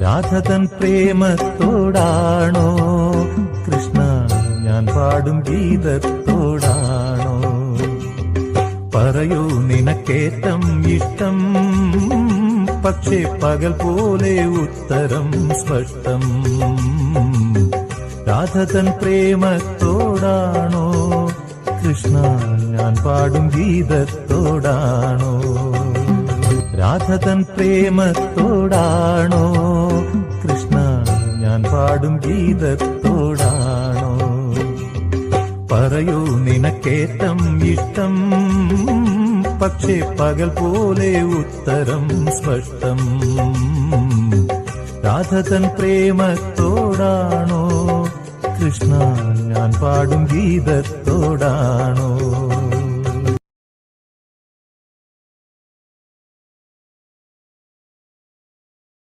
രാധതൻ പ്രേമത്തോടാണോ കൃഷ്ണ ഞാൻ പാടും ഗീതത്തോടാണോ? പറയൂ നിനക്കേറ്റം ഇഷ്ടം, പക്ഷേ പകൽ പോലെ ഉത്തരം സ്പഷ്ടം. രാധതൻ പ്രേമത്തോടാണോ കൃഷ്ണ ഞാൻ പാടും ഗീതത്തോടാണോ? രാധതൻ പ്രേമത്തോടാണോ കൃഷ്ണ ഞാൻ പാടും ഗീതത്തോടാണോ? പറയൂ നിനക്കേറ്റം ഇഷ്ടം, പക്ഷേ പകൽ പോലെ ഉത്തരം സ്പഷ്ടം. രാധതൻ പ്രേമത്തോടാണോ കൃഷ്ണ ഞാൻ പാടും ഗീതത്തോടാണോ?